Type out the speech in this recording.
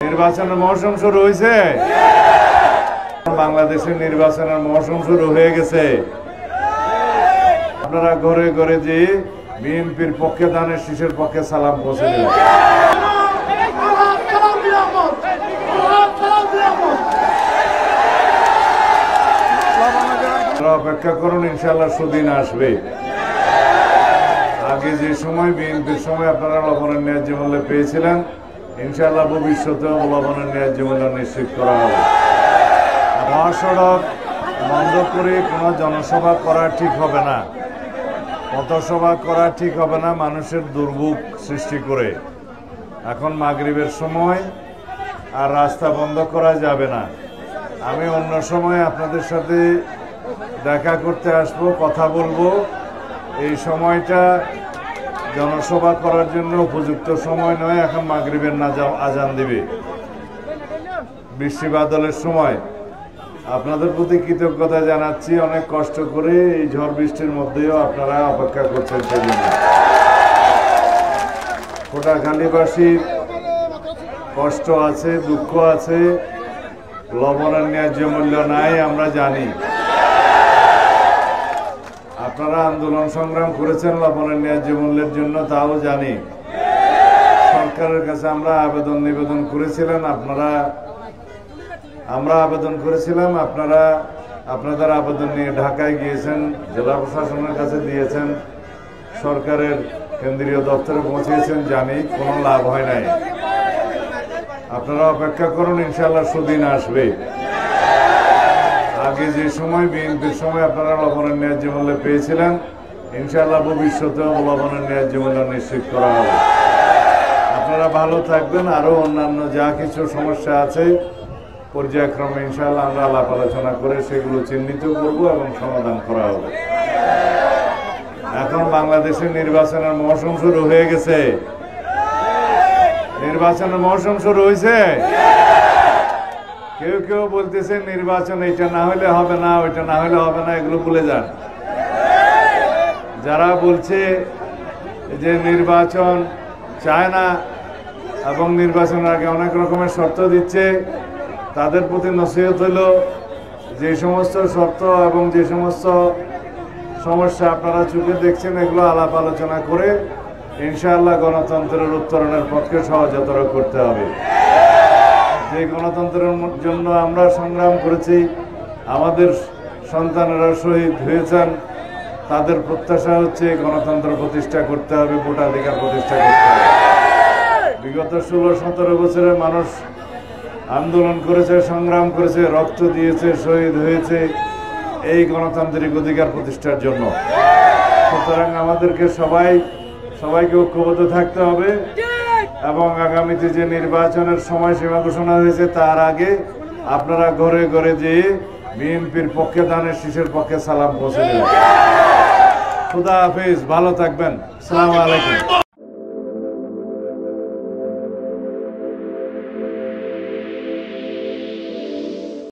নির্বাচনের মৌসুম শুরু হয়েছে। বাংলাদেশের নির্বাচনের মৌসুম শুরু হয়ে গেছে। আপনারা ঘরে ঘরে যে বিএনপির পক্ষে ধানের শীষের পক্ষে সালাম পৌঁছে দিলেন। অপেক্ষা করুন, ইনশাল্লাহ সুদিন আসবে। আগে যে সময় বিএনপির সময় আপনারা লবণের ন্যায্য মূল্যে পেয়েছিলেন, ইনশাল্লাহ ভবিষ্যতেও লবণের ন্যায্য মূল্য নিশ্চিত করা হবে। মহাসড়ক বন্ধ করে কোনো জনসভা করা ঠিক হবে না, পথসভা করা ঠিক হবে না, মানুষের দুর্ভোগ সৃষ্টি করে। এখন মাগরিবের সময় আর রাস্তা বন্ধ করা যাবে না। আমি অন্য সময় আপনাদের সাথে দেখা করতে আসবো, কথা বলবো। এই সময়টা জনসভা করার জন্য উপযুক্ত সময় নয়। এখন মাগরিবের আজান দিবে, বৃষ্টি বাদলের সময়। আপনাদের প্রতি কৃতজ্ঞতা জানাচ্ছি। অনেক কষ্ট করে এই ঝড় বৃষ্টির মধ্যেও আপনারা অপেক্ষা করছেন সেজন্য। কোটাখালীবাসীর কষ্ট আছে, দুঃখ আছে, লবণের ন্যায্য মূল্য নাই, আমরা জানি। আপনারা আন্দোলন সংগ্রাম করেছেন লবণের ন্যায্য মূল্যের জন্য, তাও জানি। সরকারের কাছে আমরা আবেদন নিবেদন করেছিলাম, আমরা আবেদন করেছিলাম, আপনারা আপনাদের আবেদন নিয়ে ঢাকায় গিয়েছেন, জেলা প্রশাসনের কাছে দিয়েছেন, সরকারের কেন্দ্রীয় দপ্তরে পৌঁছেছেন, জানি কোনো লাভ হয় নাই। আপনারা অপেক্ষা করুন, ইনশাল্লাহ সুদিন আসবে। আগে যে সময় বিএনপির সময় আপনারা লবণের ন্যায্য মূল্যে পেয়েছিলেন, ইনশাল্লাহ ভবিষ্যতেও লবণের ন্যায্য মূল্য নিশ্চিত করা হবে। আপনারা ভালো থাকবেন। আরো অন্যান্য যা কিছু সমস্যা আছে পর্যায়ক্রমে ইনশাল্লাহ আমরা আলাপ আলোচনা করে সেগুলো চিহ্নিত করব এবং সমাধান করা হবে। এখন বাংলাদেশের নির্বাচনের মৌসুম শুরু হয়ে গেছে। নির্বাচনের মৌসুম শুরু হয়েছে। কেউ কেউ বলতেছে নির্বাচন এটা না হলে হবে না, ওইটা না হলে হবে না, এগুলো ভুলে যান। যারা বলছে যে নির্বাচন চায় না এবং নির্বাচনের আগে অনেক রকমের শর্ত দিচ্ছে, তাদের প্রতি নসিহত হলো যে সমস্ত শর্ত এবং যে সমস্ত সমস্যা আপনারা চোখে দেখছেন, এগুলো আলাপ আলোচনা করে ইনশাআল্লাহ গণতন্ত্রের উত্তরণের পক্ষে সহজতর করতে হবে। যে গণতন্ত্রের জন্য আমরা সংগ্রাম করেছি, আমাদের সন্তানেরা শহীদ হয়েছেন, তাদের প্রত্যাশা হচ্ছে গণতন্ত্র প্রতিষ্ঠা করতে হবে, ভোটাধিকার প্রতিষ্ঠা করতে হবে। বিগত 16-17 বছরে মানুষ আন্দোলন করেছে, সংগ্রাম করেছে, রক্ত দিয়েছে, শহীদ হয়েছে এই গণতান্ত্রিক অধিকার প্রতিষ্ঠার জন্য। সুতরাং আমাদেরকে সবাইকে ঐক্যবদ্ধ থাকতে হবে এবং আগামীতে যে নির্বাচনের সময়সীমা ঘোষণা হয়েছে তার আগে আপনারা ঘরে ঘরে যেয়ে বিএনপির পক্ষে ধানের শীষের পক্ষে সালাম পৌঁছে দেবেন। খুদা হাফেজ, ভালো থাকবেন। আসসালামু আলাইকুম।